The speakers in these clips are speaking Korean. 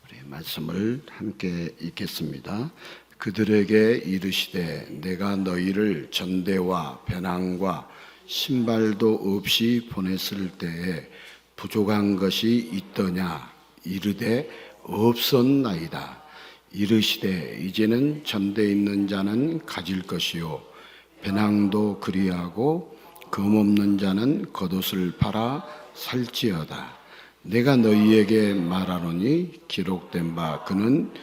우리 말씀을 함께 읽겠습니다. 그들에게 이르시되 내가 너희를 전대와 배낭과 신발도 없이 보냈을 때에 부족한 것이 있더냐 이르되 없었나이다. 이르시되 이제는 전대 있는 자는 가질 것이요 배낭도 그리하고 금 없는 자는 겉옷을 팔아 살지어다. 내가 너희에게 말하노니 기록된 바 그는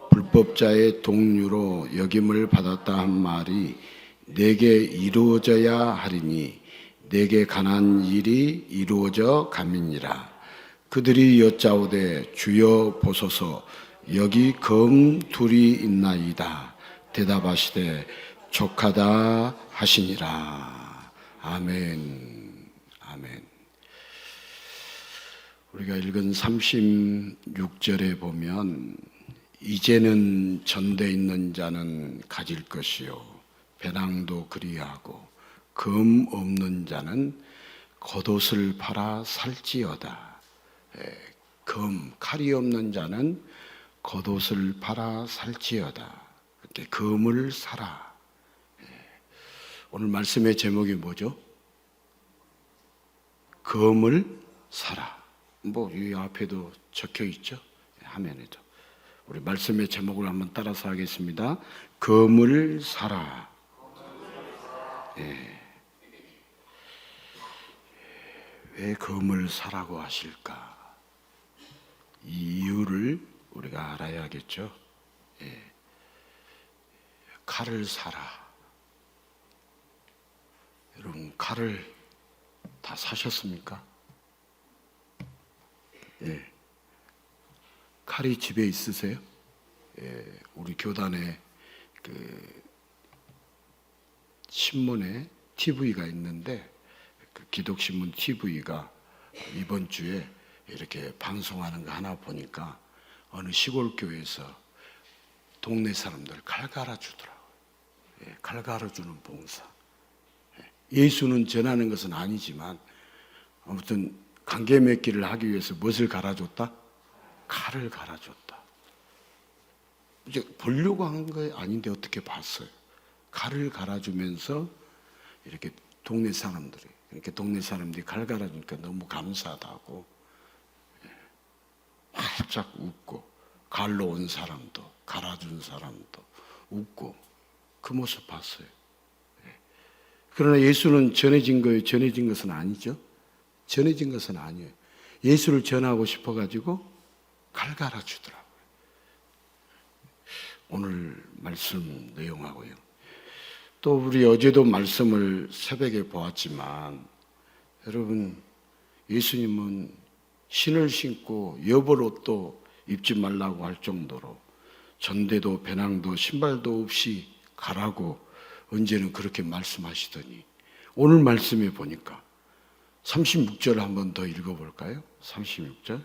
불법자의 동류로 여김을 받았다 한 말이 내게 이루어져야 하리니 내게 관한 일이 이루어져 감이니라. 그들이 여짜오되 주여 보소서 여기 검 둘이 있나이다. 대답하시되 족하다 하시니라. 아멘. 아멘. 우리가 읽은 36절에 보면 이제는 전대 있는 자는 가질 것이요 배낭도 그리하고 금 없는 자는 겉옷을 팔아 살지어다. 칼이 없는 자는 겉옷을 팔아 살지어다. 금을 사라. 오늘 말씀의 제목이 뭐죠? 금을 사라. 이 앞에도 적혀 있죠? 화면에도. 우리 말씀의 제목을 한번 따라서 하겠습니다. 금을 사라. 왜 금을 사라고 하실까? 이 이유를 우리가 알아야겠죠. 칼을 사라. 여러분, 칼을 다 사셨습니까? 칼이 집에 있으세요? 우리 교단에 신문에 TV가 있는데 그 기독신문 TV가 이번 주에 이렇게 방송하는 거 하나 보니까 어느 시골 교회에서 동네 사람들 칼 갈아주더라고요. 칼 갈아주는 봉사. 예수는 전하는 것은 아니지만 아무튼 관계 맺기를 하기 위해서 무엇을 갈아줬다? 칼을 갈아줬다. 이제 보려고 한 거 아닌데 어떻게 봤어요? 칼을 갈아주면서 이렇게 동네 사람들이 칼 갈아주니까 너무 감사하다고 활짝 웃고 갈로 온 사람도 갈아준 사람도 웃고 그 모습 봤어요. 그러나 예수는 전해진 거예요? 전해진 것은 아니죠. 전해진 것은 아니에요. 예수를 전하고 싶어가지고 칼 갈아주더라고요. 오늘 말씀 내용하고요. 또 우리 어제도 말씀을 새벽에 보았지만 여러분 예수님은 신을 신고 여벌 옷도 입지 말라고 할 정도로 전대도 배낭도 신발도 없이 가라고 언제는 그렇게 말씀하시더니 오늘 말씀에 보니까 36절 한번 더 읽어볼까요? 36절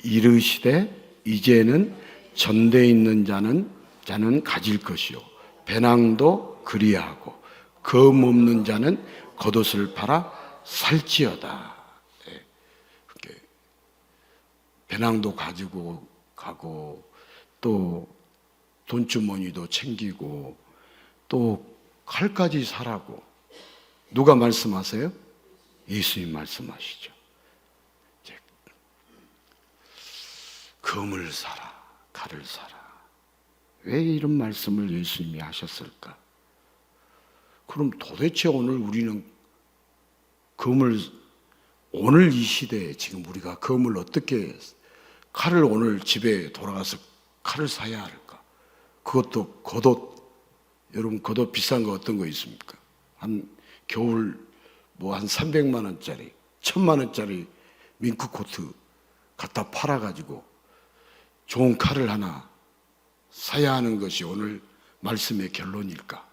이르시되 이제는 전대 있는 자는 가질 것이요 배낭도 그리하고 검 없는 자는 겉옷을 팔아 살지어다. 배낭도 가지고 가고 또 돈주머니도 챙기고 또 칼까지 사라고 누가 말씀하세요? 예수님 말씀하시죠. 금을 사라, 칼을 사라. 왜 이런 말씀을 예수님이 하셨을까? 그럼 도대체 오늘 우리는 오늘 이 시대에 지금 우리가 금을 어떻게 칼을 오늘 집에 돌아가서 칼을 사야 할까? 그것도 겉옷. 여러분 겉옷 비싼 거 어떤 거 있습니까? 한 겨울 한 300만 원짜리 1000만 원짜리 밍크 코트 갖다 팔아가지고 좋은 칼을 하나 사야 하는 것이 오늘 말씀의 결론일까?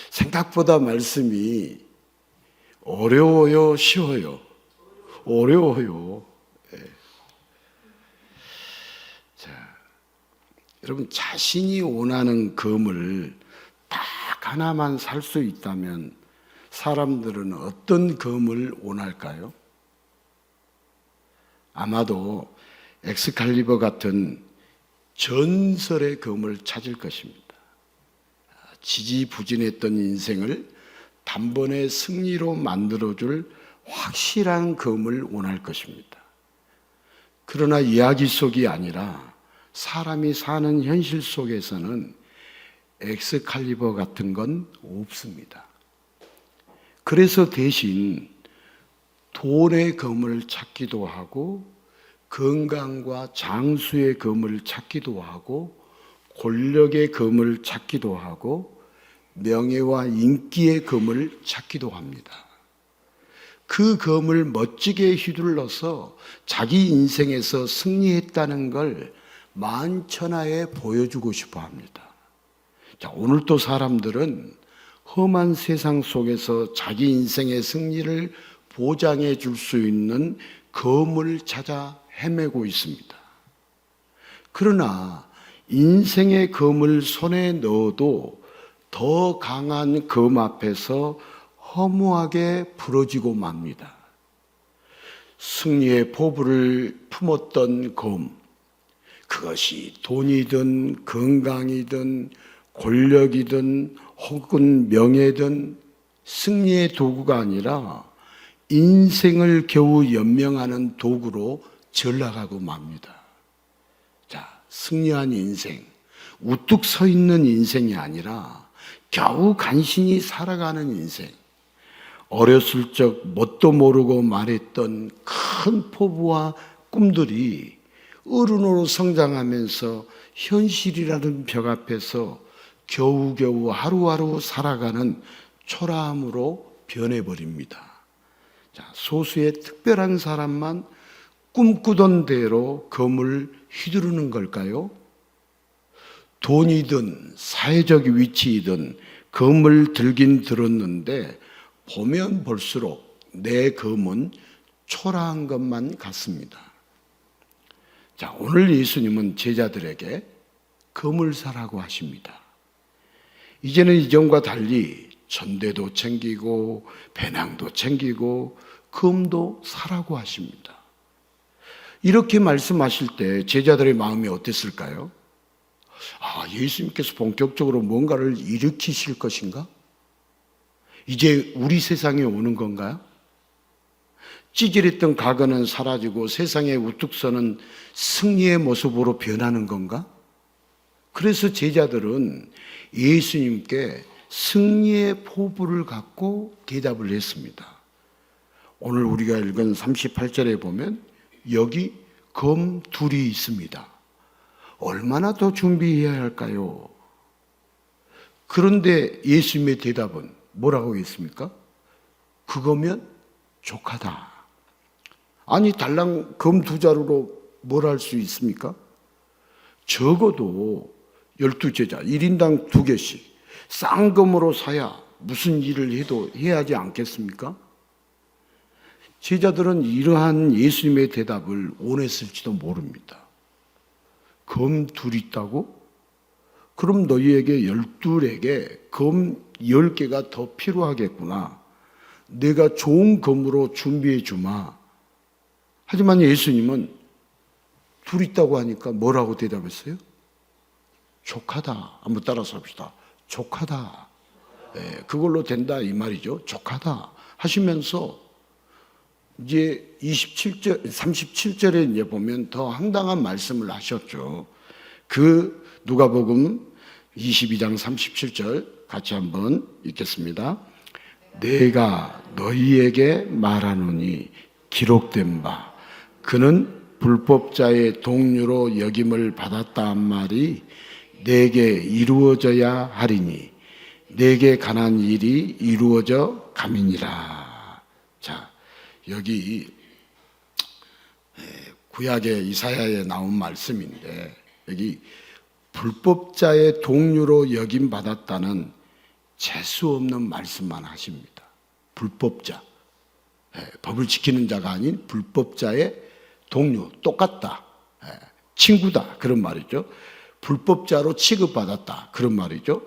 생각보다 말씀이 어려워요, 쉬워요? 어려워요. 자, 여러분 자신이 원하는 금을 딱 하나만 살 수 있다면 사람들은 어떤 금을 원할까요? 아마도 엑스칼리버 같은 전설의 검을 찾을 것입니다. 지지부진했던 인생을 단번에 승리로 만들어줄 확실한 검을 원할 것입니다. 그러나 이야기 속이 아니라 사람이 사는 현실 속에서는 엑스칼리버 같은 건 없습니다. 그래서 대신 돈의 검을 찾기도 하고 건강과 장수의 검을 찾기도 하고 권력의 검을 찾기도 하고 명예와 인기의 검을 찾기도 합니다. 그 검을 멋지게 휘둘러서 자기 인생에서 승리했다는 걸 만천하에 보여주고 싶어 합니다. 자, 오늘 또 사람들은 험한 세상 속에서 자기 인생의 승리를 보장해 줄 수 있는 검을 찾아 헤매고 있습니다. 그러나 인생의 검을 손에 넣어도 더 강한 검 앞에서 허무하게 부러지고 맙니다. 승리의 포부를 품었던 검, 그것이 돈이든 건강이든 권력이든 혹은 명예든 승리의 도구가 아니라 인생을 겨우 연명하는 도구로 전락하고 맙니다. 자, 승리한 인생, 우뚝 서 있는 인생이 아니라 겨우 간신히 살아가는 인생, 어렸을 적 뭣도 모르고 말했던 큰 포부와 꿈들이 어른으로 성장하면서 현실이라는 벽 앞에서 겨우겨우 하루하루 살아가는 초라함으로 변해버립니다. 자, 소수의 특별한 사람만 꿈꾸던 대로 검을 휘두르는 걸까요? 돈이든 사회적 위치이든 검을 들긴 들었는데 보면 볼수록 내 검은 초라한 것만 같습니다. 자, 오늘 예수님은 제자들에게 검을 사라고 하십니다. 이제는 이전과 달리 전대도 챙기고 배낭도 챙기고 검도 사라고 하십니다. 이렇게 말씀하실 때 제자들의 마음이 어땠을까요? 아, 예수님께서 본격적으로 뭔가를 일으키실 것인가? 이제 우리 세상에 오는 건가요? 찌질했던 과거는 사라지고 세상에 우뚝 서는 승리의 모습으로 변하는 건가? 그래서 제자들은 예수님께 승리의 포부를 갖고 대답을 했습니다. 오늘 우리가 읽은 38절에 보면 여기 검 둘이 있습니다. 얼마나 더 준비해야 할까요? 그런데 예수님의 대답은 뭐라고 했습니까? 그거면 족하다. 아니, 달랑 검 두 자루로 뭘 할 수 있습니까? 적어도 12제자 1인당 2개씩 쌍검으로 사야 무슨 일을 해도 해야 하지 않겠습니까? 제자들은 이러한 예수님의 대답을 원했을지도 모릅니다. 검 둘 있다고? 그럼 너희에게 12에게 검 10개가 더 필요하겠구나. 내가 좋은 검으로 준비해 주마. 하지만 예수님은 둘 있다고 하니까 뭐라고 대답했어요? 족하다. 한번 따라서 합시다. 족하다. 네, 그걸로 된다 이 말이죠. 족하다 하시면서 이제 27절, 37절에 이제 보면 더 황당한 말씀을 하셨죠. 그 누가복음 22장 37절 같이 한번 읽겠습니다. 내가 너희에게 말하노니 기록된 바 그는 불법자의 동류로 여김을 받았다 한 말이 내게 이루어져야 하리니 내게 관한 일이 이루어져 감이니라. 자, 여기 구약의 이사야에 나온 말씀인데 여기 불법자의 동류로 여김 받았다는 재수 없는 말씀만 하십니다. 불법자, 법을 지키는 자가 아닌 불법자의 동료, 똑같다, 친구다 그런 말이죠. 불법자로 취급받았다 그런 말이죠.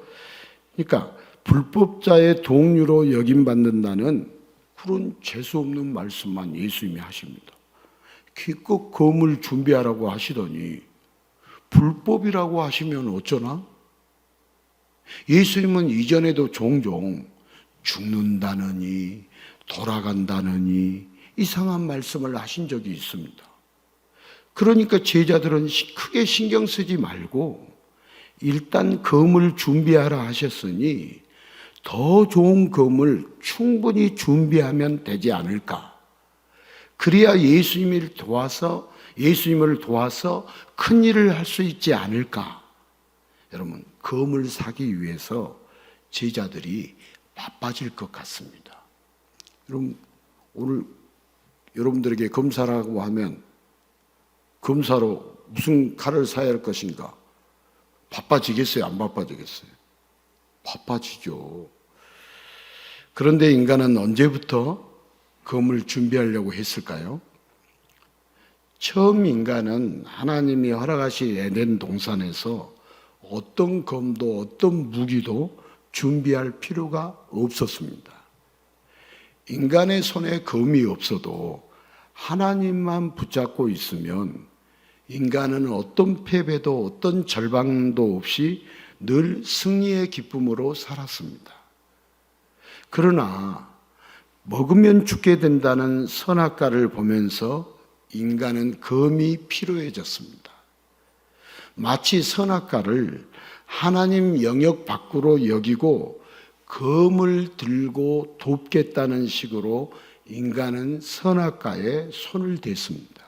그러니까 불법자의 동료로 여김받는다는 그런 재수 없는 말씀만 예수님이 하십니다. 기껏 검을 준비하라고 하시더니 불법이라고 하시면 어쩌나? 예수님은 이전에도 종종 죽는다느니 돌아간다느니 이상한 말씀을 하신 적이 있습니다. 그러니까 제자들은 크게 신경 쓰지 말고 일단 검을 준비하라 하셨으니 더 좋은 검을 충분히 준비하면 되지 않을까? 그래야 예수님을 도와서 큰 일을 할 수 있지 않을까? 여러분, 검을 사기 위해서 제자들이 바빠질 것 같습니다. 여러분, 오늘 여러분들에게 검사라고 하면 검사로 무슨 칼을 사야 할 것인가? 바빠지겠어요? 안 바빠지겠어요? 바빠지죠. 그런데 인간은 언제부터 검을 준비하려고 했을까요? 처음 인간은 하나님이 허락하신 에덴 동산에서 어떤 검도 어떤 무기도 준비할 필요가 없었습니다. 인간의 손에 검이 없어도 하나님만 붙잡고 있으면 인간은 어떤 패배도 어떤 절망도 없이 늘 승리의 기쁨으로 살았습니다. 그러나 먹으면 죽게 된다는 선악과를 보면서 인간은 검이 필요해졌습니다. 마치 선악과를 하나님 영역 밖으로 여기고 검을 들고 돕겠다는 식으로 인간은 선악과에 손을 댔습니다.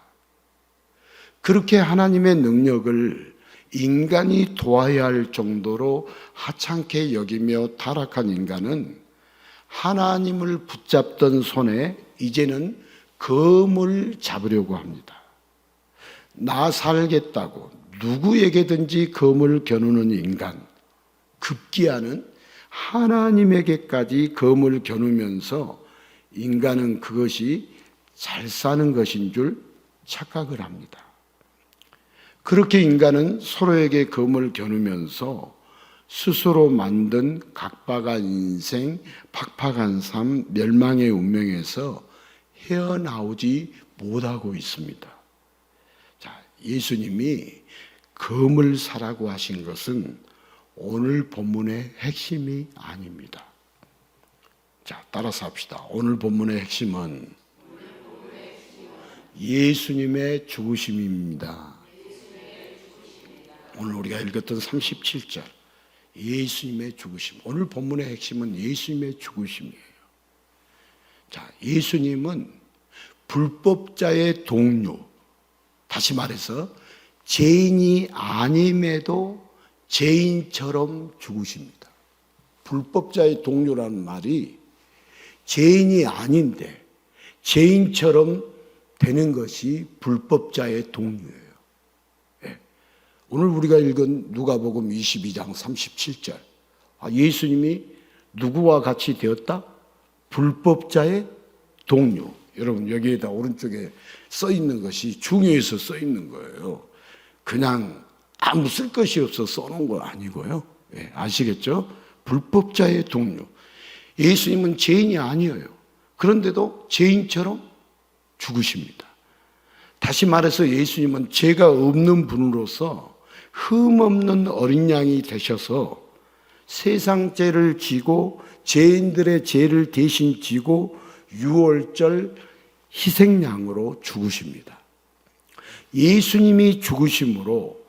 그렇게 하나님의 능력을 인간이 도와야 할 정도로 하찮게 여기며 타락한 인간은 하나님을 붙잡던 손에 이제는 검을 잡으려고 합니다. 나 살겠다고 누구에게든지 검을 겨누는 인간, 급기야는 하나님에게까지 검을 겨누면서 인간은 그것이 잘 사는 것인 줄 착각을 합니다. 그렇게 인간은 서로에게 검을 겨누면서 스스로 만든 각박한 인생, 팍팍한 삶, 멸망의 운명에서 헤어나오지 못하고 있습니다. 자, 예수님이 검을 사라고 하신 것은 오늘 본문의 핵심이 아닙니다. 자, 따라서 합시다. 오늘 본문의 핵심은 예수님의 죽으심입니다. 오늘 우리가 읽었던 37절 예수님의 죽으심. 오늘 본문의 핵심은 예수님의 죽으심이에요. 자, 예수님은 불법자의 동료, 다시 말해서 죄인이 아님에도 죄인처럼 죽으십니다. 불법자의 동료라는 말이 죄인이 아닌데 죄인처럼 되는 것이 불법자의 동료예요. 오늘 우리가 읽은 누가복음 22장 37절. 예수님이 누구와 같이 되었다? 불법자의 동료. 여러분, 여기에다 오른쪽에 써 있는 것이 중요해서 써 있는 거예요. 그냥 아무 쓸 것이 없어 써놓은 거 아니고요. 아시겠죠? 불법자의 동료. 예수님은 죄인이 아니에요. 그런데도 죄인처럼 죽으십니다. 다시 말해서 예수님은 죄가 없는 분으로서 흠없는 어린 양이 되셔서 세상 죄를 지고 죄인들의 죄를 대신 지고 유월절 희생양으로 죽으십니다. 예수님이 죽으심으로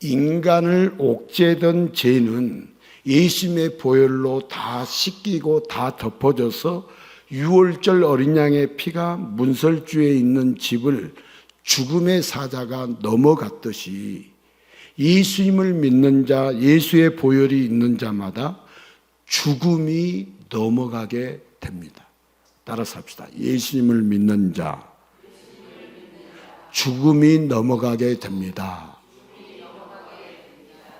인간을 옥죄던 죄는 예수님의 보혈로 다 씻기고 다 덮어져서 유월절 어린 양의 피가 문설주에 있는 집을 죽음의 사자가 넘어갔듯이 예수님을 믿는 자, 예수의 보혈이 있는 자마다 죽음이 넘어가게 됩니다. 따라서 합시다. 예수님을 믿는 자, 죽음이 넘어가게 됩니다.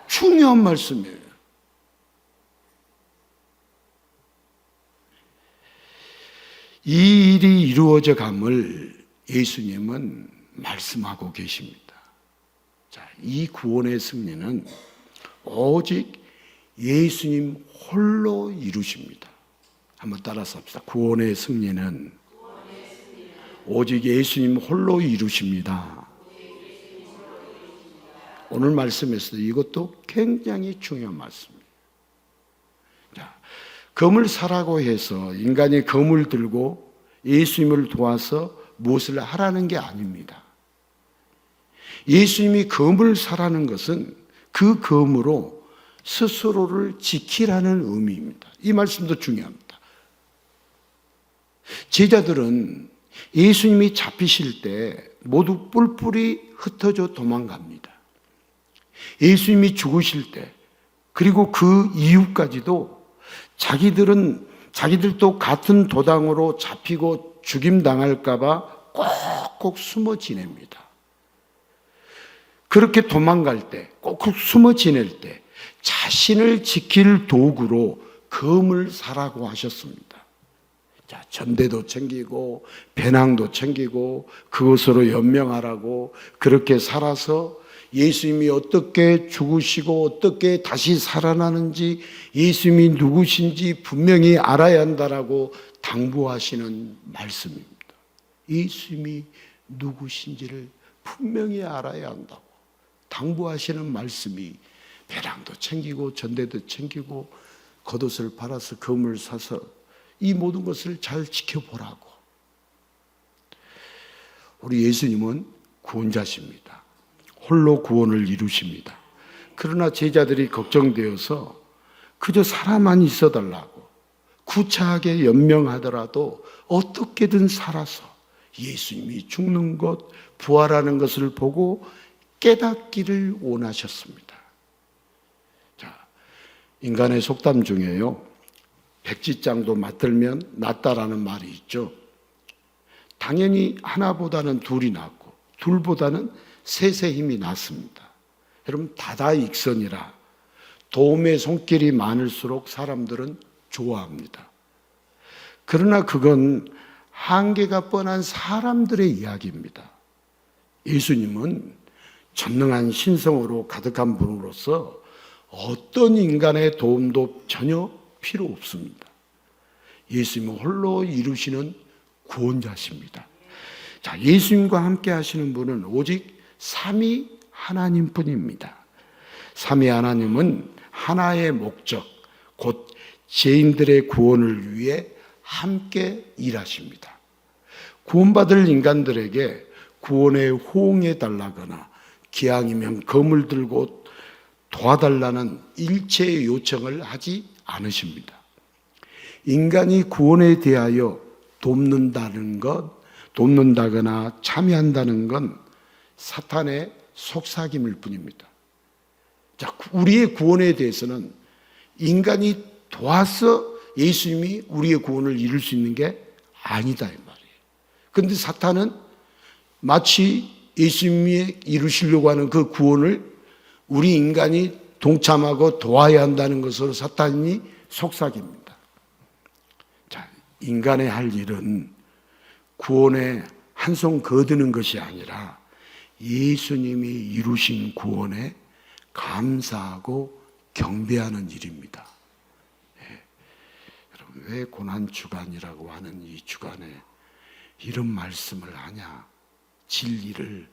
중요한 말씀이에요. 이 일이 이루어져 감을 예수님은 말씀하고 계십니다. 자, 이 구원의 승리는 오직 예수님 홀로 이루십니다. 한번 따라서 합시다. 구원의 승리는 오직 예수님 홀로 이루십니다. 오늘 말씀에서 이것도 굉장히 중요한 말씀입니다. 자, 검을 사라고 해서 인간이 검을 들고 예수님을 도와서 무엇을 하라는 게 아닙니다. 예수님이 검을 사라는 것은 그 검으로 스스로를 지키라는 의미입니다. 이 말씀도 중요합니다. 제자들은 예수님이 잡히실 때 모두 뿔뿔이 흩어져 도망갑니다. 예수님이 죽으실 때, 그리고 그 이후까지도 자기들도 같은 도당으로 잡히고 죽임당할까봐 꼭꼭 숨어 지냅니다. 그렇게 도망갈 때, 꼭꼭 숨어 지낼 때 자신을 지킬 도구로 검을 사라고 하셨습니다. 자, 전대도 챙기고 배낭도 챙기고 그것으로 연명하라고 그렇게 살아서 예수님이 어떻게 죽으시고 어떻게 다시 살아나는지, 예수님이 누구신지 분명히 알아야 한다라고 당부하시는 말씀입니다. 예수님이 누구신지를 분명히 알아야 한다고 당부하시는 말씀이, 배낭도 챙기고 전대도 챙기고 겉옷을 팔아서 검을 사서 이 모든 것을 잘 지켜보라고. 우리 예수님은 구원자십니다. 홀로 구원을 이루십니다. 그러나 제자들이 걱정되어서 그저 살아만 있어달라고 구차하게 연명하더라도 어떻게든 살아서 예수님이 죽는 것, 부활하는 것을 보고 깨닫기를 원하셨습니다. 자, 인간의 속담 중에요, 백지장도 맞들면 낫다라는 말이 있죠. 당연히 하나보다는 둘이 낫고 둘보다는 셋의 힘이 낫습니다. 여러분, 다다익선이라 도움의 손길이 많을수록 사람들은 좋아합니다. 그러나 그건 한계가 뻔한 사람들의 이야기입니다. 예수님은 전능한 신성으로 가득한 분으로서 어떤 인간의 도움도 전혀 필요 없습니다. 예수님은 홀로 이루시는 구원자십니다. 자, 예수님과 함께 하시는 분은 오직 삼위 하나님뿐입니다. 삼위 하나님은 하나의 목적, 곧 죄인들의 구원을 위해 함께 일하십니다. 구원받을 인간들에게 구원에 호응해 달라거나 기왕이면 검을 들고 도와달라는 일체의 요청을 하지 않으십니다. 인간이 구원에 대하여 돕는다거나 참여한다는 건 사탄의 속삭임일 뿐입니다. 자, 우리의 구원에 대해서는 인간이 도와서 예수님이 우리의 구원을 이룰 수 있는 게 아니다 이 말이에요. 그런데 사탄은 마치 예수님이 이루시려고 하는 그 구원을 우리 인간이 동참하고 도와야 한다는 것으로 사탄이 속삭입니다. 자, 인간의 할 일은 구원에 한 손 거두는 것이 아니라 예수님이 이루신 구원에 감사하고 경배하는 일입니다. 예. 여러분, 왜 고난주간이라고 하는 이 주간에 이런 말씀을 하냐? 진리를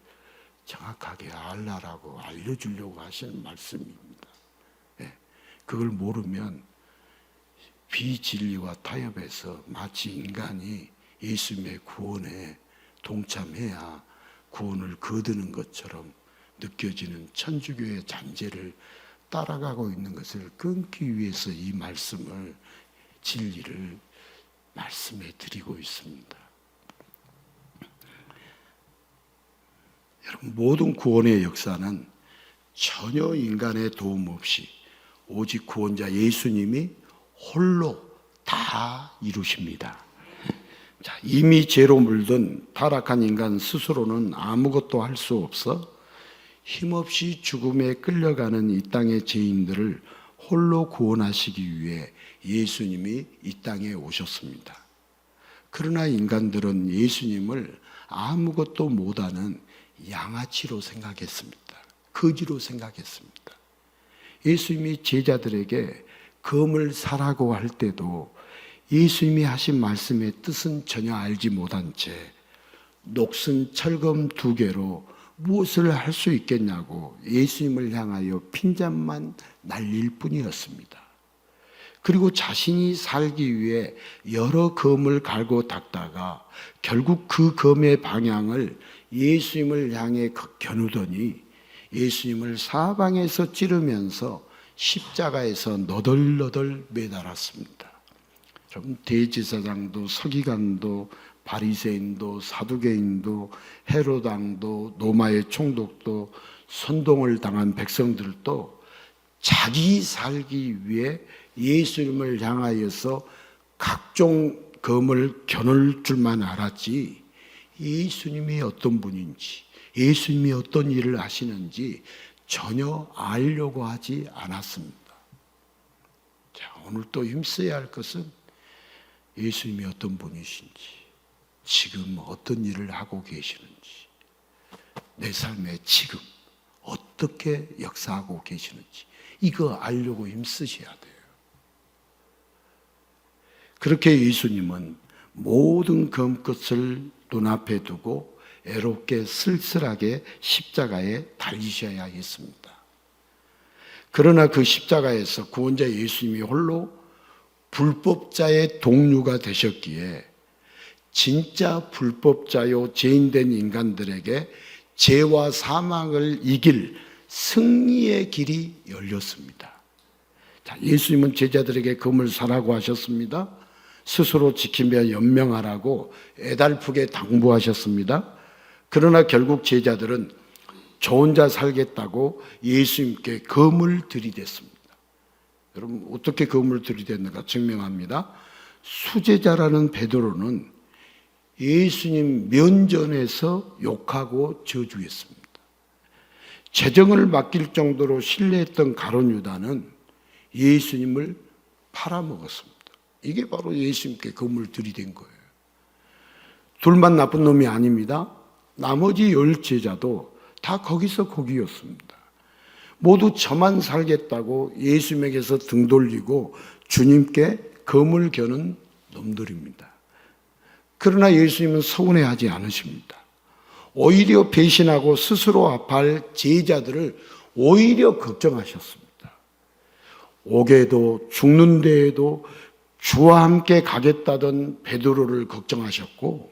정확하게 알라라고 알려주려고 하시는 말씀입니다. 예. 그걸 모르면 비진리와 타협해서 마치 인간이 예수님의 구원에 동참해야 구원을 거두는 것처럼 느껴지는 천주교의 잔재를 따라가고 있는 것을 끊기 위해서 이 말씀을, 진리를 말씀해 드리고 있습니다. 여러분, 모든 구원의 역사는 전혀 인간의 도움 없이 오직 구원자 예수님이 홀로 다 이루십니다. 자, 이미 죄로 물든 타락한 인간 스스로는 아무것도 할 수 없어 힘없이 죽음에 끌려가는 이 땅의 죄인들을 홀로 구원하시기 위해 예수님이 이 땅에 오셨습니다. 그러나 인간들은 예수님을 아무것도 못하는 양아치로 생각했습니다. 거지로 생각했습니다. 예수님이 제자들에게 검을 사라고 할 때도 예수님이 하신 말씀의 뜻은 전혀 알지 못한 채 녹슨 철검 2개로 무엇을 할 수 있겠냐고 예수님을 향하여 핀잔만 날릴 뿐이었습니다. 그리고 자신이 살기 위해 여러 검을 갈고 닦다가 결국 그 검의 방향을 예수님을 향해 겨누더니 예수님을 사방에서 찌르면서 십자가에서 너덜너덜 매달았습니다. 좀 대제사장도 서기관도 바리새인도 사두개인도 헤롯 왕도 로마의 총독도 선동을 당한 백성들도 자기 살기 위해 예수님을 향하여서 각종 검을 겨눌 줄만 알았지 예수님이 어떤 분인지 예수님이 어떤 일을 하시는지 전혀 알려고 하지 않았습니다. 자, 오늘 또 힘써야 할 것은 예수님이 어떤 분이신지 지금 어떤 일을 하고 계시는지 내 삶에 지금 어떻게 역사하고 계시는지 이거 알려고 힘쓰셔야 돼요. 그렇게 예수님은 모든 검끝을 눈앞에 두고 애롭게 쓸쓸하게 십자가에 달리셔야 했습니다. 그러나 그 십자가에서 구원자 예수님이 홀로 불법자의 동류가 되셨기에 진짜 불법자요 죄인된 인간들에게 죄와 사망을 이길 승리의 길이 열렸습니다. 자, 예수님은 제자들에게 검을 사라고 하셨습니다. 스스로 지키며 연명하라고 애달프게 당부하셨습니다. 그러나 결국 제자들은 저 혼자 살겠다고 예수님께 검을 들이댔습니다. 여러분 어떻게 검을 들이댔는가 증명합니다. 수제자라는 베드로는 예수님 면전에서 욕하고 저주했습니다. 재정을 맡길 정도로 신뢰했던 가룟 유다는 예수님을 팔아먹었습니다. 이게 바로 예수님께 검을 들이댄 거예요. 둘만 나쁜 놈이 아닙니다. 나머지 10제자도 다 거기서 거기였습니다. 모두 저만 살겠다고 예수님에게서 등 돌리고 주님께 검을 겨눈 놈들입니다. 그러나 예수님은 서운해하지 않으십니다. 오히려 배신하고 스스로 아파할 제자들을 오히려 걱정하셨습니다. 옥에도 죽는 데에도 주와 함께 가겠다던 베드로를 걱정하셨고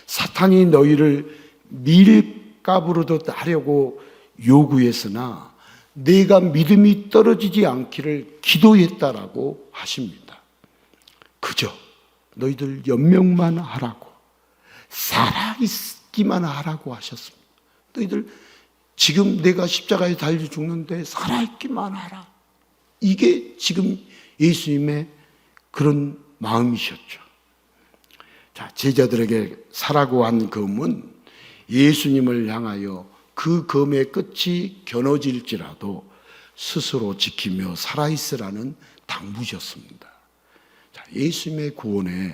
사탄이 너희를 밀가부르듯 하려고 요구했으나 내가 믿음이 떨어지지 않기를 기도했다라고 하십니다. 그저 너희들 연명만 하라고 살아있기만 하라고 하셨습니다. 너희들 지금 내가 십자가에 달려 죽는데 살아있기만 하라. 이게 지금 예수님의 그런 마음이셨죠. 자, 제자들에게 사라고 한 검은 예수님을 향하여 그 검의 끝이 겨눠질지라도 스스로 지키며 살아있으라는 당부셨습니다. 자, 예수님의 구원에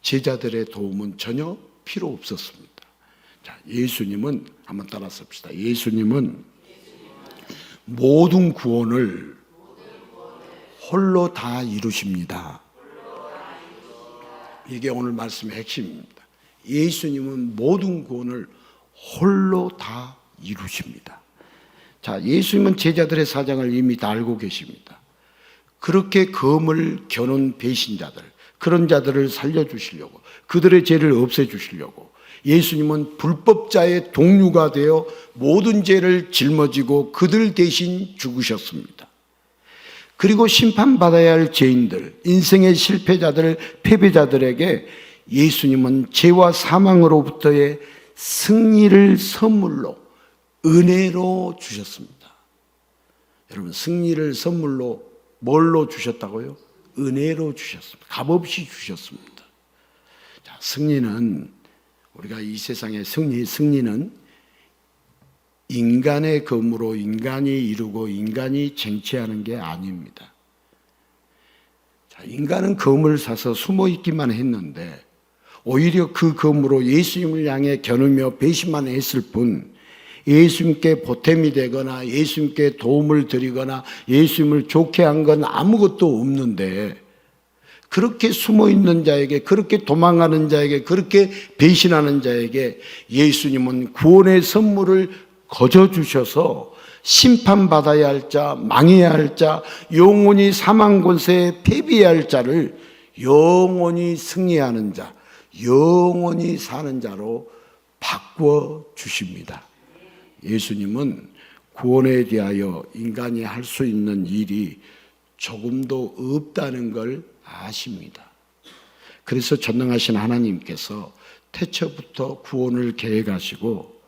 제자들의 도움은 전혀 필요 없었습니다. 자, 예수님은 한번 따라 씁시다. 예수님은 모든 구원을 홀로 다 이루십니다. 이게 오늘 말씀의 핵심입니다. 예수님은 모든 구원을 홀로 다 이루십니다. 자, 예수님은 제자들의 사정을 이미 다 알고 계십니다. 그렇게 검을 겨눈 배신자들, 그런 자들을 살려주시려고, 그들의 죄를 없애주시려고 예수님은 불법자의 동류가 되어 모든 죄를 짊어지고 그들 대신 죽으셨습니다. 그리고 심판받아야 할 죄인들, 인생의 실패자들, 패배자들에게 예수님은 죄와 사망으로부터의 승리를 선물로, 은혜로 주셨습니다. 여러분, 승리를 선물로 뭘로 주셨다고요? 은혜로 주셨습니다. 값없이 주셨습니다. 자, 승리는, 우리가 이 세상의 승리는 인간의 검으로 인간이 이루고 인간이 쟁취하는 게 아닙니다. 자, 인간은 검을 사서 숨어 있기만 했는데 오히려 그 검으로 예수님을 향해 겨누며 배신만 했을 뿐 예수님께 보탬이 되거나 예수님께 도움을 드리거나 예수님을 좋게 한 건 아무것도 없는데 그렇게 숨어 있는 자에게, 그렇게 도망가는 자에게, 그렇게 배신하는 자에게 예수님은 구원의 선물을 거저 주셔서 심판받아야 할 자, 망해야 할 자, 영원히 사망 권세에 패배해야 할 자를 영원히 승리하는 자, 영원히 사는 자로 바꾸어 주십니다. 예수님은 구원에 대하여 인간이 할 수 있는 일이 조금도 없다는 걸 아십니다. 그래서 전능하신 하나님께서 태초부터 구원을 계획하시고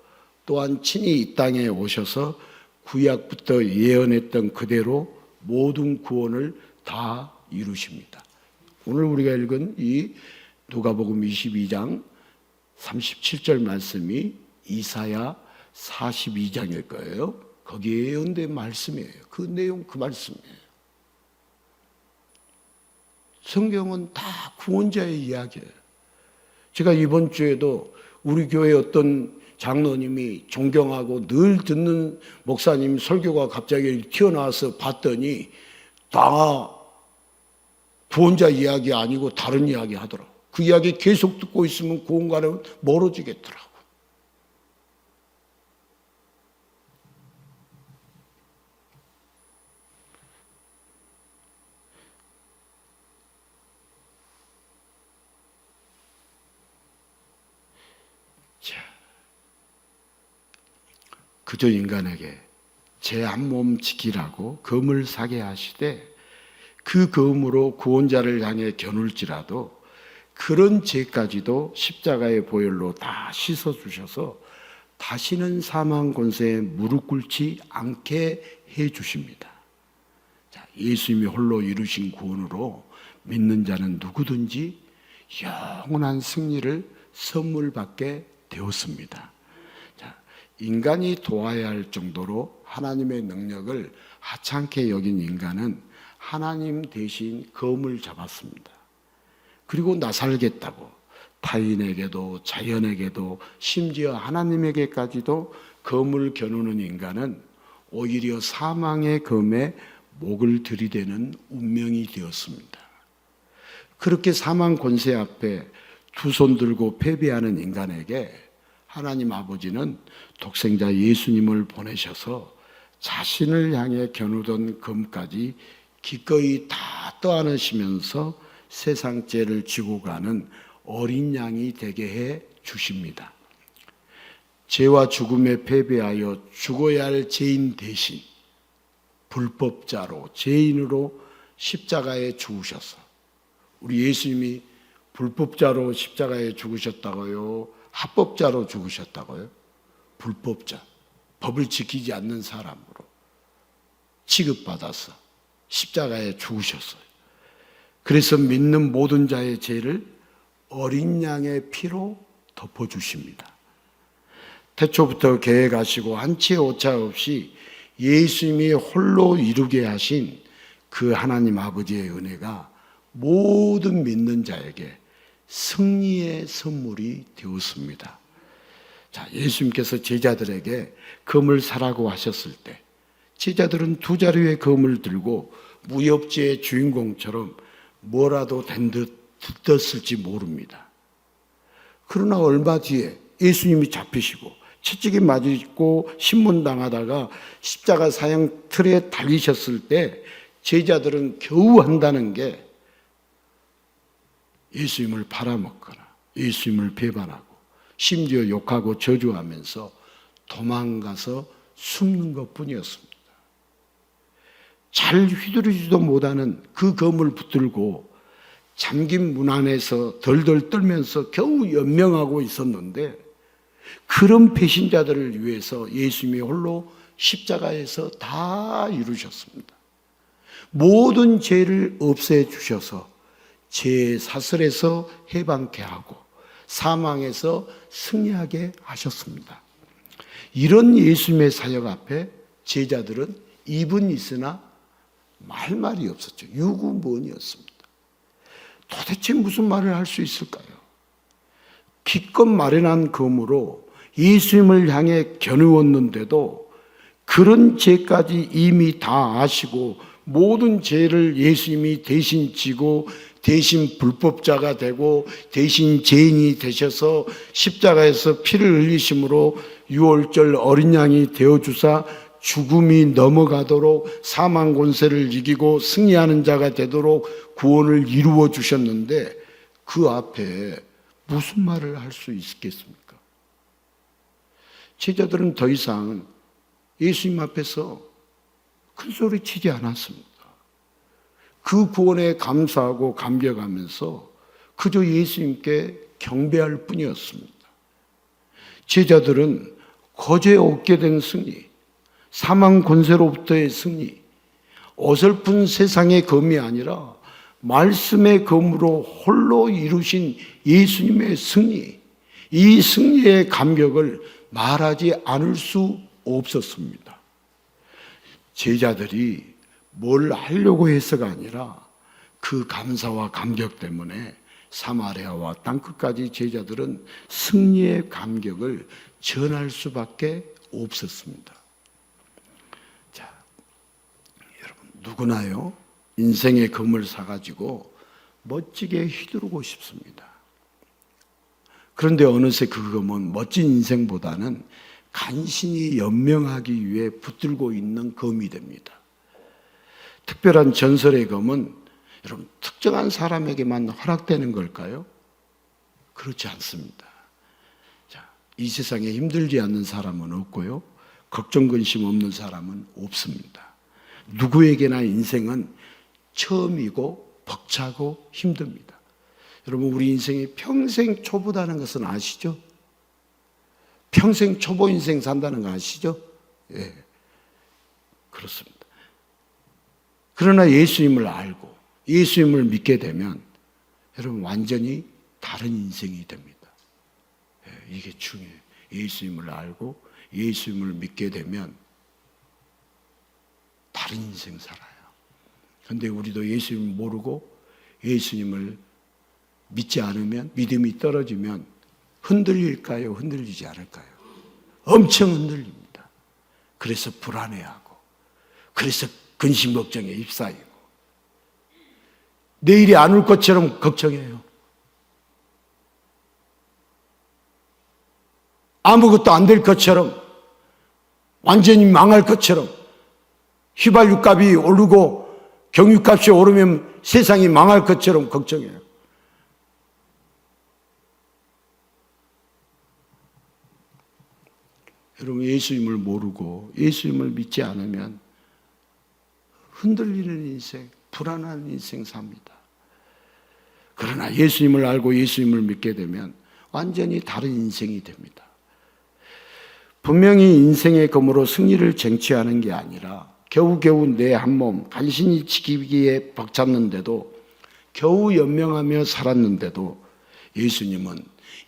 또한 친히 이 땅에 오셔서 구약부터 예언했던 그대로 모든 구원을 다 이루십니다. 오늘 우리가 읽은 이 누가복음 22장 37절 말씀이 이사야 42장일 거예요. 거기에 예언된 말씀이에요. 그 내용, 그 말씀이에요. 성경은 다 구원자의 이야기예요. 제가 이번 주에도 우리 교회 어떤 장로님이 존경하고 늘 듣는 목사님 설교가 갑자기 튀어나와서 봤더니 다 구원자 이야기 아니고 다른 이야기 하더라고. 그 이야기 계속 듣고 있으면 구원과는 멀어지겠더라고. 그저 인간에게 제 한 몸 지키라고 검을 사게 하시되 그 검으로 구원자를 향해 겨눌지라도 그런 죄까지도 십자가의 보혈로 다 씻어주셔서 다시는 사망 권세에 무릎 꿇지 않게 해주십니다. 자, 예수님이 홀로 이루신 구원으로 믿는 자는 누구든지 영원한 승리를 선물 받게 되었습니다. 인간이 도와야 할 정도로 하나님의 능력을 하찮게 여긴 인간은 하나님 대신 검을 잡았습니다. 그리고 나살겠다고 타인에게도 자연에게도 심지어 하나님에게까지도 검을 겨누는 인간은 오히려 사망의 검에 목을 들이대는 운명이 되었습니다. 그렇게 사망 권세 앞에 두 손 들고 패배하는 인간에게 하나님 아버지는 독생자 예수님을 보내셔서 자신을 향해 겨누던 검까지 기꺼이 다 떠안으시면서 세상 죄를 지고 가는 어린 양이 되게 해 주십니다. 죄와 죽음에 패배하여 죽어야 할 죄인 대신 불법자로 죄인으로 십자가에 죽으셔서, 우리 예수님이 불법자로 십자가에 죽으셨다고요? 합법자로 죽으셨다고요? 불법자, 법을 지키지 않는 사람으로 취급받아서 십자가에 죽으셨어요. 그래서 믿는 모든 자의 죄를 어린 양의 피로 덮어주십니다. 태초부터 계획하시고 한치의 오차 없이 예수님이 홀로 이루게 하신 그 하나님 아버지의 은혜가 모든 믿는 자에게 승리의 선물이 되었습니다. 자, 예수님께서 제자들에게 검을 사라고 하셨을 때 제자들은 두 자루의 검을 들고 무협지의 주인공처럼 뭐라도 된 듯 들떴을지 모릅니다. 그러나 얼마 뒤에 예수님이 잡히시고 채찍이 맞고 신문당하다가 십자가 사형 틀에 달리셨을 때 제자들은 겨우 한다는 게 예수님을 팔아먹거나 예수님을 배반하고 심지어 욕하고 저주하면서 도망가서 숨는 것뿐이었습니다. 잘 휘두르지도 못하는 그 검을 붙들고 잠긴 문 안에서 덜덜 떨면서 겨우 연명하고 있었는데, 그런 배신자들을 위해서 예수님이 홀로 십자가에서 다 이루셨습니다. 모든 죄를 없애 주셔서 죄의 사슬에서 해방케 하고 사망에서 승리하게 하셨습니다. 이런 예수님의 사역 앞에 제자들은 입은 있으나 할 말이 없었죠. 유구무원이었습니다. 도대체 무슨 말을 할 수 있을까요? 기껏 마련한 검으로 예수님을 향해 겨누었는데도 그런 죄까지 이미 다 아시고 모든 죄를 예수님이 대신 지고 대신 불법자가 되고 대신 죄인이 되셔서 십자가에서 피를 흘리심으로 유월절 어린 양이 되어주사 죽음이 넘어가도록 사망 권세를 이기고 승리하는 자가 되도록 구원을 이루어 주셨는데 그 앞에 무슨 말을 할 수 있겠습니까? 제자들은 더 이상 예수님 앞에서 큰 소리 치지 않았습니다. 그 구원에 감사하고 감격하면서 그저 예수님께 경배할 뿐이었습니다. 제자들은 거저에 얻게 된 승리, 사망 권세로부터의 승리, 어설픈 세상의 검이 아니라 말씀의 검으로 홀로 이루신 예수님의 승리, 이 승리의 감격을 말하지 않을 수 없었습니다. 제자들이 뭘 하려고 해서가 아니라 그 감사와 감격 때문에 사마리아와 땅끝까지 제자들은 승리의 감격을 전할 수밖에 없었습니다. 자, 여러분 누구나요 인생의 검을 사가지고 멋지게 휘두르고 싶습니다. 그런데 어느새 그 검은 멋진 인생보다는 간신히 연명하기 위해 붙들고 있는 검이 됩니다. 특별한 전설의 검은 여러분 특정한 사람에게만 허락되는 걸까요? 그렇지 않습니다. 자, 이 세상에 힘들지 않는 사람은 없고요, 걱정 근심 없는 사람은 없습니다. 누구에게나 인생은 처음이고 벅차고 힘듭니다. 여러분 우리 인생이 평생 초보다는 것은 아시죠? 평생 초보 인생 산다는 거 아시죠? 예, 그렇습니다. 그러나 예수님을 알고 예수님을 믿게 되면 여러분 완전히 다른 인생이 됩니다. 예, 이게 중요해요. 예수님을 알고 예수님을 믿게 되면 다른 인생 살아요. 그런데 우리도 예수님을 모르고 예수님을 믿지 않으면, 믿음이 떨어지면 흔들릴까요? 흔들리지 않을까요? 엄청 흔들립니다. 그래서 불안해하고, 그래서 근심 걱정에 휩싸이고, 내일이 안 올 것처럼 걱정해요. 아무것도 안 될 것처럼, 완전히 망할 것처럼, 휘발유 값이 오르고 경유값이 오르면 세상이 망할 것처럼 걱정해요. 여러분 예수님을 모르고 예수님을 믿지 않으면 흔들리는 인생, 불안한 인생 삽니다. 그러나 예수님을 알고 예수님을 믿게 되면 완전히 다른 인생이 됩니다. 분명히 인생의 검으로 승리를 쟁취하는 게 아니라 겨우겨우 내 한 몸 간신히 지키기에 벅찼는데도, 겨우 연명하며 살았는데도 예수님은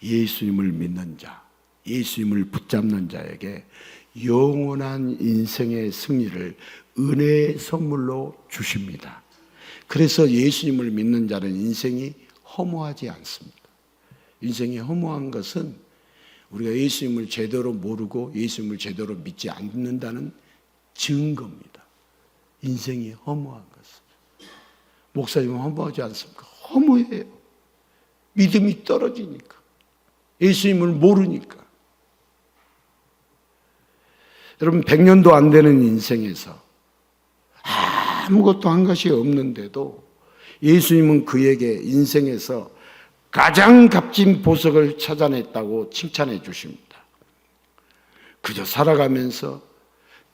예수님을 믿는 자, 예수님을 붙잡는 자에게 영원한 인생의 승리를 은혜의 선물로 주십니다. 그래서 예수님을 믿는 자는 인생이 허무하지 않습니다. 인생이 허무한 것은 우리가 예수님을 제대로 모르고 예수님을 제대로 믿지 않는다는 증거입니다. 인생이 허무한 것은. 목사님은 허무하지 않습니까? 허무해요. 믿음이 떨어지니까, 예수님을 모르니까. 여러분 100년도 안 되는 인생에서 아무것도 한 것이 없는데도 예수님은 그에게 인생에서 가장 값진 보석을 찾아냈다고 칭찬해 주십니다. 그저 살아가면서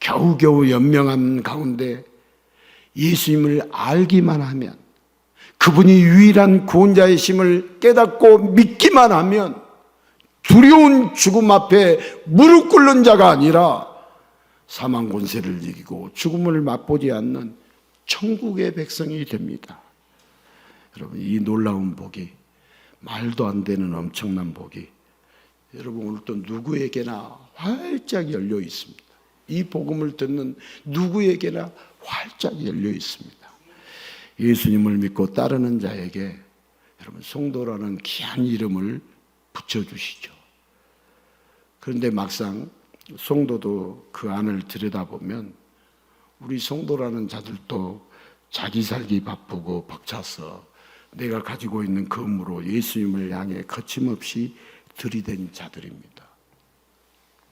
겨우겨우 연명한 가운데 예수님을 알기만 하면, 그분이 유일한 구원자이심을 깨닫고 믿기만 하면 두려운 죽음 앞에 무릎 꿇는 자가 아니라 사망 권세를 이기고 죽음을 맛보지 않는 천국의 백성이 됩니다. 여러분 이 놀라운 복이, 말도 안 되는 엄청난 복이 여러분 오늘 또 누구에게나 활짝 열려 있습니다. 이 복음을 듣는 누구에게나 활짝 열려 있습니다. 예수님을 믿고 따르는 자에게 여러분 성도라는 귀한 이름을 붙여주시죠. 그런데 막상 성도도 그 안을 들여다보면 우리 성도라는 자들도 자기 살기 바쁘고 벅차서 내가 가지고 있는 검으로 예수님을 향해 거침없이 들이댄 자들입니다.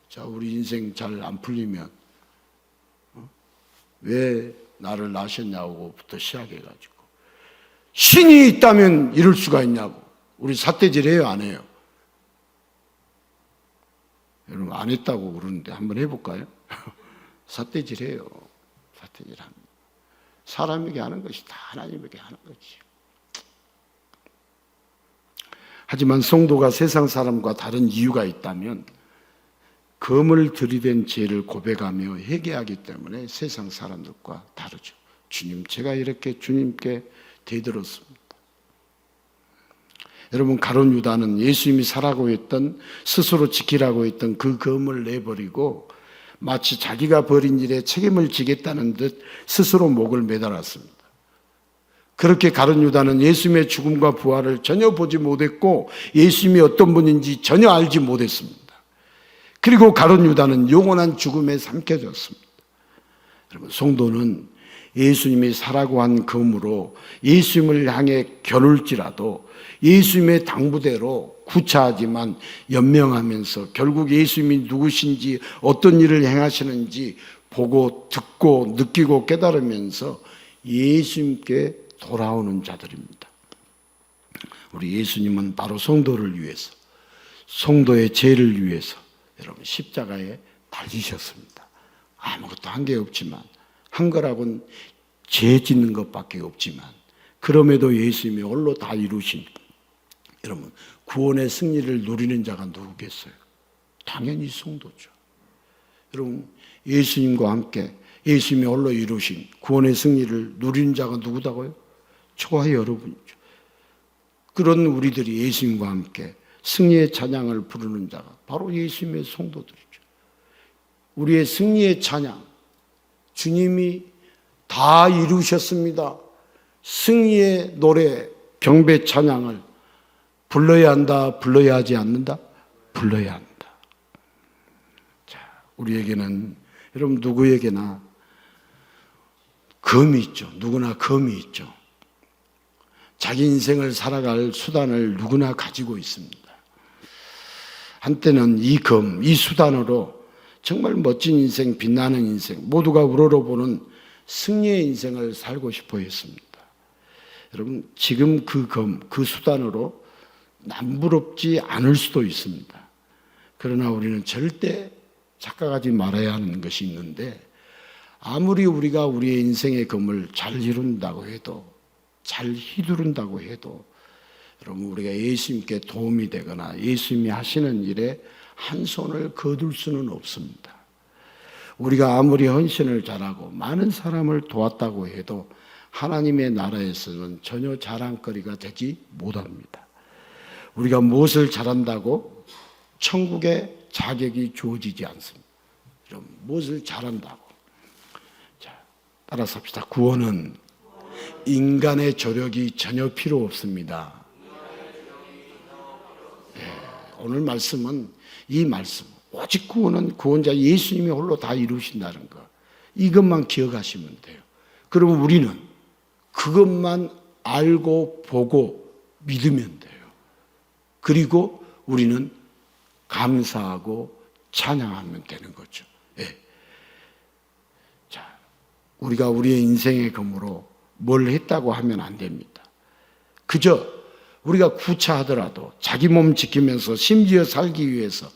자, 우리 인생 잘 안 풀리면 왜 나를 낳으셨냐고부터 시작해가지고 신이 있다면 이럴 수가 있냐고 우리 삿대질해요, 안 해요? 여러분 안 했다고 그러는데 한번 해볼까요? 삿대질해요. 삿대질합니다. 사람에게 하는 것이 다 하나님에게 하는 거지. 하지만 성도가 세상 사람과 다른 이유가 있다면 검을 들이댄 죄를 고백하며 회개하기 때문에 세상 사람들과 다르죠. 주님, 제가 이렇게 주님께 대들었습니다. 여러분, 가룟 유다는 예수님이 사라고 했던, 스스로 지키라고 했던 그 검을 내버리고 마치 자기가 벌인 일에 책임을 지겠다는 듯 스스로 목을 매달았습니다. 그렇게 가룟 유다는 예수님의 죽음과 부활을 전혀 보지 못했고 예수님이 어떤 분인지 전혀 알지 못했습니다. 그리고 가룟 유다는 영원한 죽음에 삼켜졌습니다. 여러분, 성도는 예수님이 사라고 한 검으로 예수님을 향해 겨눌지라도 예수님의 당부대로 구차하지만 연명하면서 결국 예수님이 누구신지 어떤 일을 행하시는지 보고 듣고 느끼고 깨달으면서 예수님께 돌아오는 자들입니다. 우리 예수님은 바로 성도를 위해서, 성도의 죄를 위해서 여러분 십자가에 달리셨습니다. 아무것도 한 게 없지만, 한 거라고는 죄 짓는 것밖에 없지만, 그럼에도 예수님이 홀로 다 이루신, 여러분 구원의 승리를 누리는 자가 누구겠어요? 당연히 성도죠. 여러분, 예수님과 함께 예수님이 홀로 이루신 구원의 승리를 누리는 자가 누구다고요? 저와 여러분이죠. 그런 우리들이 예수님과 함께 승리의 찬양을 부르는 자가 바로 예수님의 성도들이죠. 우리의 승리의 찬양, 주님이 다 이루셨습니다. 승리의 노래, 경배 찬양을 불러야 한다, 불러야 하지 않는다? 불러야 한다. 자, 우리에게는, 여러분 누구에게나 검이 있죠. 누구나 검이 있죠. 자기 인생을 살아갈 수단을 누구나 가지고 있습니다. 한때는 이 검, 이 수단으로 정말 멋진 인생, 빛나는 인생, 모두가 우러러보는 승리의 인생을 살고 싶어 했습니다. 여러분, 지금 그 검, 그 수단으로 남부럽지 않을 수도 있습니다. 그러나 우리는 절대 착각하지 말아야 하는 것이 있는데, 아무리 우리가 우리의 인생의 검을 잘 이룬다고 해도, 잘 휘두른다고 해도, 여러분 우리가 예수님께 도움이 되거나 예수님이 하시는 일에 한 손을 거둘 수는 없습니다. 우리가 아무리 헌신을 잘하고 많은 사람을 도왔다고 해도 하나님의 나라에서는 전혀 자랑거리가 되지 못합니다. 우리가 무엇을 잘한다고 천국에 자격이 주어지지 않습니다. 여러분, 무엇을 잘한다고. 자, 따라서 합시다. 구원은 인간의 조력이 전혀 필요 없습니다. 오늘 말씀은 이 말씀, 오직 구원은 구원자 예수님이 홀로 다 이루신다는 것, 이것만 기억하시면 돼요. 그러면 우리는 그것만 알고 보고 믿으면 돼요. 그리고 우리는 감사하고 찬양하면 되는 거죠. 예. 자, 우리가 우리의 인생의 검으로 뭘 했다고 하면 안 됩니다. 그저 우리가 구차하더라도 자기 몸 지키면서 심지어 살기 위해서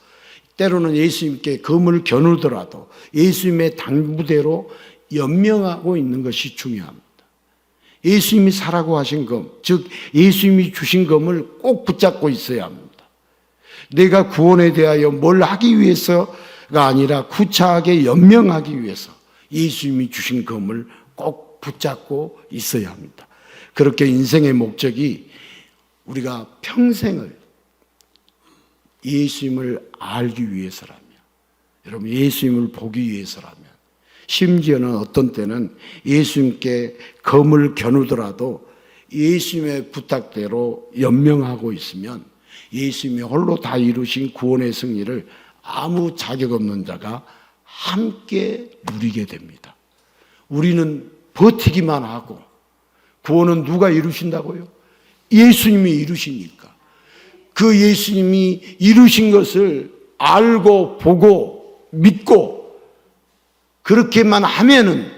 때로는 예수님께 검을 겨누더라도 예수님의 당부대로 연명하고 있는 것이 중요합니다. 예수님이 사라고 하신 검, 즉 예수님이 주신 검을 꼭 붙잡고 있어야 합니다. 내가 구원에 대하여 뭘 하기 위해서가 아니라 구차하게 연명하기 위해서 예수님이 주신 검을 꼭 붙잡고 있어야 합니다. 그렇게 인생의 목적이 우리가 평생을 예수님을 알기 위해서라면, 여러분 예수님을 보기 위해서라면, 심지어는 어떤 때는 예수님께 검을 겨누더라도 예수님의 부탁대로 연명하고 있으면 예수님이 홀로 다 이루신 구원의 승리를 아무 자격 없는 자가 함께 누리게 됩니다. 우리는 버티기만 하고, 구원은 누가 이루신다고요? 예수님이 이루시니까. 그 예수님이 이루신 것을 알고 보고 믿고 그렇게만 하면은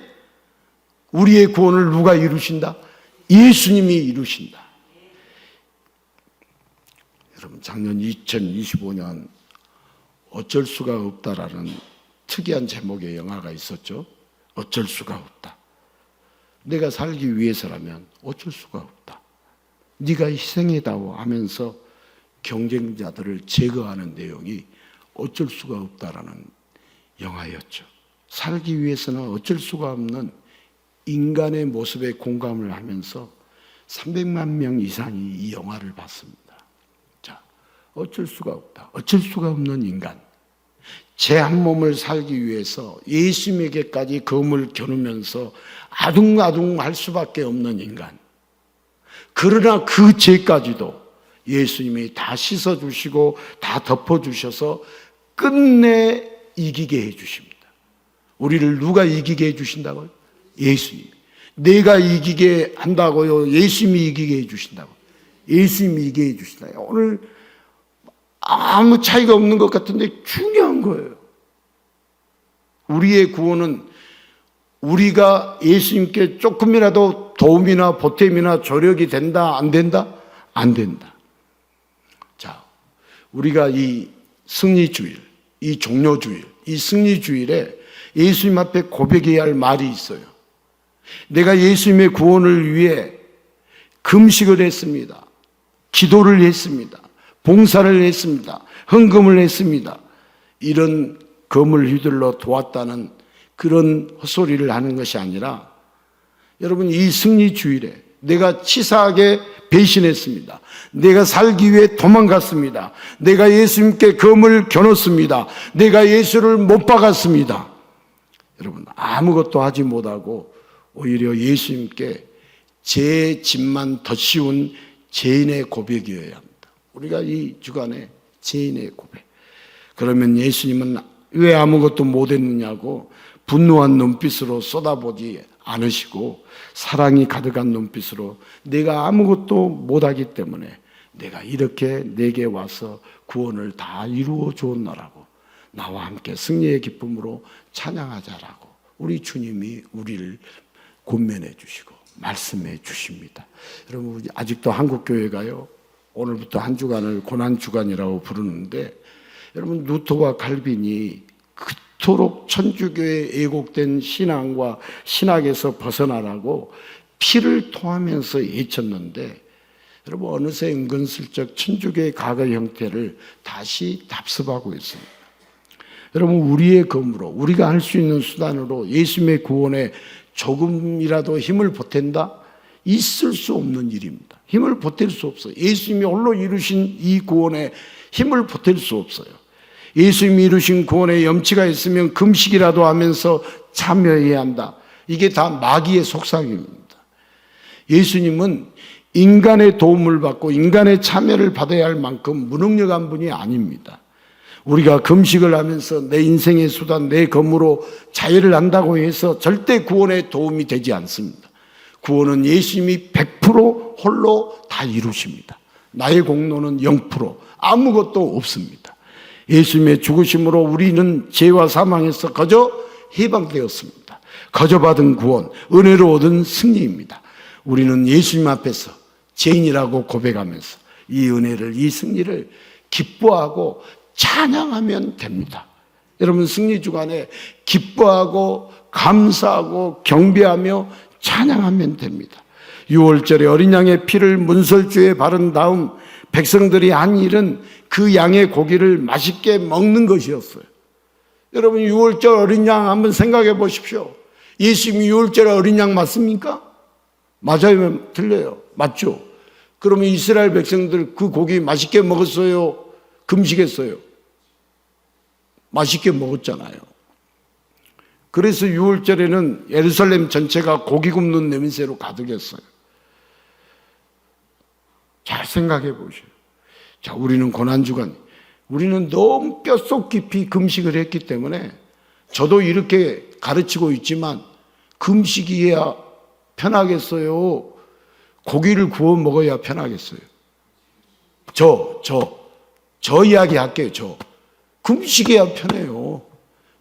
우리의 구원을 누가 이루신다? 예수님이 이루신다. 여러분, 작년 2025년 어쩔 수가 없다라는 특이한 제목의 영화가 있었죠. 어쩔 수가 없다. 내가 살기 위해서라면 어쩔 수가 없다. 네가 희생해다오 하면서 경쟁자들을 제거하는 내용이 어쩔 수가 없다라는 영화였죠. 살기 위해서는 어쩔 수가 없는 인간의 모습에 공감을 하면서 300만 명 이상이 이 영화를 봤습니다. 자, 어쩔 수가 없다. 어쩔 수가 없는 인간. 제 한 몸을 살기 위해서 예수님에게까지 검을 겨누면서 아둥아둥 할 수밖에 없는 인간. 그러나 그 죄까지도 예수님이 다 씻어주시고 다 덮어주셔서 끝내 이기게 해주십니다. 우리를 누가 이기게 해주신다고요? 예수님. 내가 이기게 한다고요? 예수님이 이기게 해주신다고? 예수님이 이기게 해주신다. 오늘 아무 차이가 없는 것 같은데 중요한 거예요. 우리의 구원은 우리가 예수님께 조금이라도 도움이나 보탬이나 조력이 된다, 안 된다? 안 된다. 자, 우리가 이 승리주일, 이 종료주일, 이 승리주일에 예수님 앞에 고백해야 할 말이 있어요. 내가 예수님의 구원을 위해 금식을 했습니다. 기도를 했습니다. 봉사를 했습니다. 헌금을 했습니다. 이런 검을 휘둘러 도왔다는 그런 헛소리를 하는 것이 아니라 여러분, 이 승리주일에 내가 치사하게 배신했습니다. 내가 살기 위해 도망갔습니다. 내가 예수님께 검을 겨눴습니다. 내가 예수를 못 박았습니다. 여러분, 아무것도 하지 못하고 오히려 예수님께 제 짐만 더 씌운 죄인의 고백이어야 합니다. 우리가 이 주간에 죄인의 고백. 그러면 예수님은 왜 아무것도 못했느냐고 분노한 눈빛으로 쏟아보지 않으시고 사랑이 가득한 눈빛으로 내가 아무것도 못하기 때문에 내가 이렇게 내게 와서 구원을 다 이루어 주었노라고 나와 함께 승리의 기쁨으로 찬양하자라고 우리 주님이 우리를 권면해 주시고 말씀해 주십니다. 여러분, 아직도 한국교회가요, 오늘부터 한 주간을 고난주간이라고 부르는데 여러분, 루터와 칼빈이 그토록 천주교에 애곡된 신앙과 신학에서 벗어나라고 피를 토하면서 외쳤는데 여러분, 어느새 은근슬쩍 천주교의 과거 형태를 다시 답습하고 있습니다. 여러분, 우리의 검으로 우리가 할 수 있는 수단으로 예수님의 구원에 조금이라도 힘을 보탠다? 있을 수 없는 일입니다. 힘을 보탤 수 없어요. 예수님이 홀로 이루신 이 구원에 힘을 보탤 수 없어요. 예수님이 이루신 구원에 염치가 있으면 금식이라도 하면서 참여해야 한다. 이게 다 마귀의 속삭임입니다. 예수님은 인간의 도움을 받고 인간의 참여를 받아야 할 만큼 무능력한 분이 아닙니다. 우리가 금식을 하면서 내 인생의 수단, 내 검으로 자유를 한다고 해서 절대 구원에 도움이 되지 않습니다. 구원은 예수님이 100% 홀로 다 이루십니다. 나의 공로는 0%, 아무것도 없습니다. 예수님의 죽으심으로 우리는 죄와 사망에서 거저 해방되었습니다. 거저 받은 구원, 은혜로 얻은 승리입니다. 우리는 예수님 앞에서 죄인이라고 고백하면서 이 은혜를, 이 승리를 기뻐하고 찬양하면 됩니다. 여러분, 승리주간에 기뻐하고 감사하고 경배하며 찬양하면 됩니다. 6월절에 어린 양의 피를 문설주에 바른 다음 백성들이 한 일은 그 양의 고기를 맛있게 먹는 것이었어요. 여러분, 6월절 어린 양 한번 생각해 보십시오. 예수님이 6월절에 어린 양 맞습니까? 맞아요? 틀려요? 맞죠? 그러면 이스라엘 백성들 그 고기 맛있게 먹었어요? 금식했어요? 맛있게 먹었잖아요. 그래서 6월절에는 예루살렘 전체가 고기 굽는 냄새로 가득했어요. 잘 생각해 보세요. 자, 우리는 고난주간, 우리는 너무 뼛속 깊이 금식을 했기 때문에 저도 이렇게 가르치고 있지만 금식이야 편하겠어요? 고기를 구워 먹어야 편하겠어요? 저 이야기 할게요. 금식해야 편해요.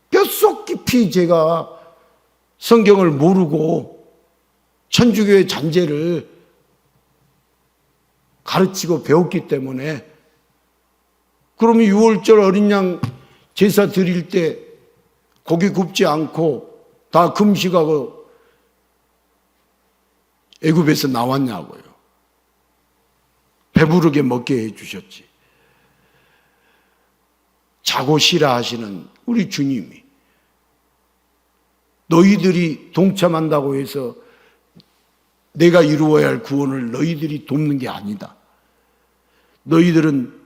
뼛속 깊이 제가 성경을 모르고 천주교의 잔재를 가르치고 배웠기 때문에, 그러면 6월절 어린 양 제사 드릴 때 고기 굽지 않고 다 금식하고 애굽에서 나왔냐고요. 배부르게 먹게 해주셨지. 자고 쉬라 하시는 우리 주님이 너희들이 동참한다고 해서 내가 이루어야 할 구원을 너희들이 돕는 게 아니다. 너희들은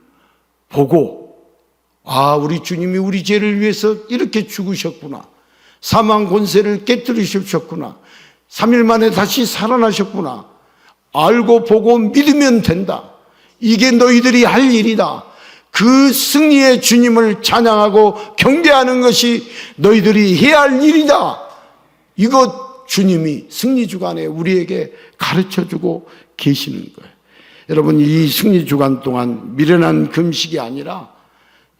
보고, 우리 주님이 우리 죄를 위해서 이렇게 죽으셨구나, 사망 권세를 깨뜨리셨구나, 3일 만에 다시 살아나셨구나, 알고 보고 믿으면 된다. 이게 너희들이 할 일이다. 그 승리의 주님을 찬양하고 경배하는 것이 너희들이 해야 할 일이다. 이것 주님이 승리주간에 우리에게 가르쳐주고 계시는 거예요. 여러분, 이 승리주간 동안 미련한 금식이 아니라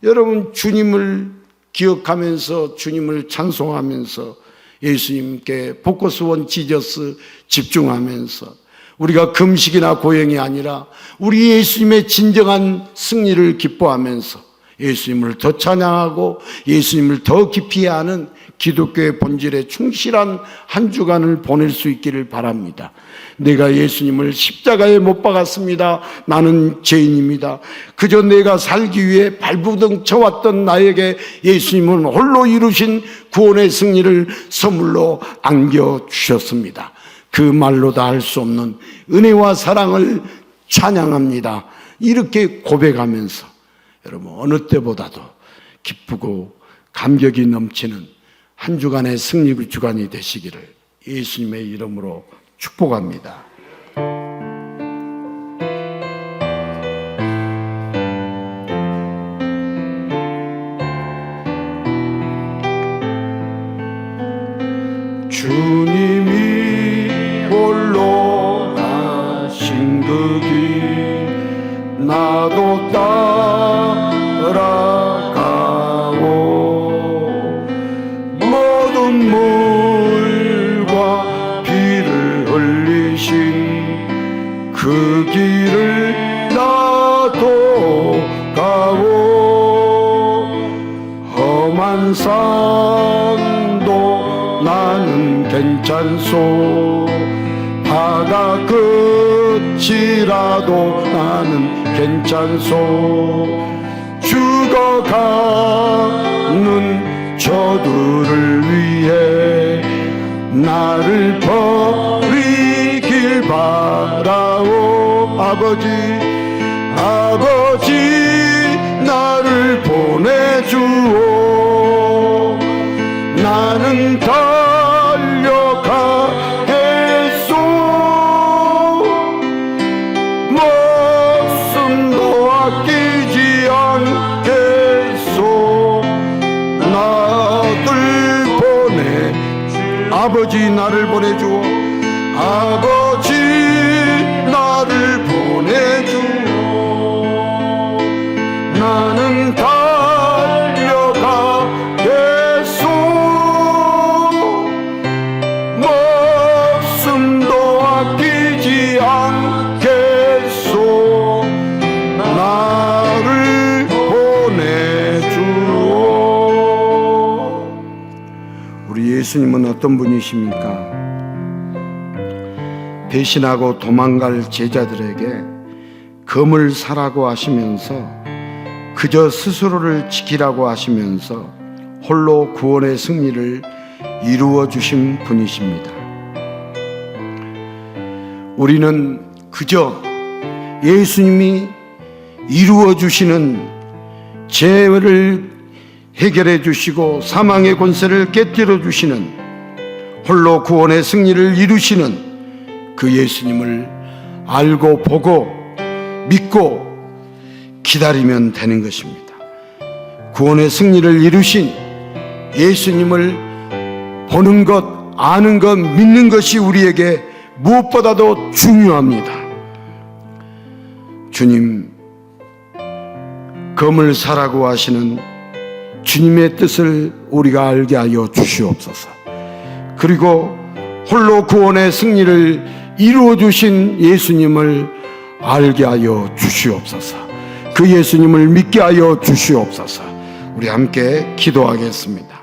여러분 주님을 기억하면서 주님을 찬송하면서 예수님께 포커스원 지저스 집중하면서 우리가 금식이나 고행이 아니라 우리 예수님의 진정한 승리를 기뻐하면서 예수님을 더 찬양하고 예수님을 더 깊이 아는 기독교의 본질에 충실한 한 주간을 보낼 수 있기를 바랍니다. 내가 예수님을 십자가에 못 박았습니다. 나는 죄인입니다. 그저 내가 살기 위해 발부둥 쳐왔던 나에게 예수님은 홀로 이루신 구원의 승리를 선물로 안겨주셨습니다. 그 말로 다 할 수 없는 은혜와 사랑을 찬양합니다. 이렇게 고백하면서 여러분 어느 때보다도 기쁘고 감격이 넘치는 한 주간의 승리 주간이 되시기를 예수님의 이름으로 축복합니다. 주님이 홀로 가신 그 길 나도 따라가오. 모든 물과 피를 흘리신 그 길을 나도 가오. 험한 산도 나는 괜찮소. 바다 끝이라도 나는 괜찮소. 죽어가는 저들을 위해 나를 버리길 바라오. 아버지 나를 보내주오. 나는 달려가겠소. 목숨도 아끼지 않겠소. 나를 아버지 나를 보내주오. 아버지 나를 보내주오. 나는 달려가겠소. 목숨도 아끼지 않겠소. 나를 보내주오. 우리 예수님은 어떤 분이십니까? 배신하고 도망갈 제자들에게 검을 사라고 하시면서 그저 스스로를 지키라고 하시면서 홀로 구원의 승리를 이루어 주신 분이십니다. 우리는 그저 예수님이 이루어 주시는 죄를 해결해 주시고 사망의 권세를 깨뜨려 주시는 홀로 구원의 승리를 이루시는 그 예수님을 알고 보고 믿고 기다리면 되는 것입니다. 구원의 승리를 이루신 예수님을 보는 것, 아는 것, 믿는 것이 우리에게 무엇보다도 중요합니다. 주님, 검을 사라고 하시는 주님의 뜻을 우리가 알게 하여 주시옵소서. 그리고 홀로 구원의 승리를 이루어 주신 예수님을 알게 하여 주시옵소서. 그 예수님을 믿게 하여 주시옵소서. 우리 함께 기도하겠습니다.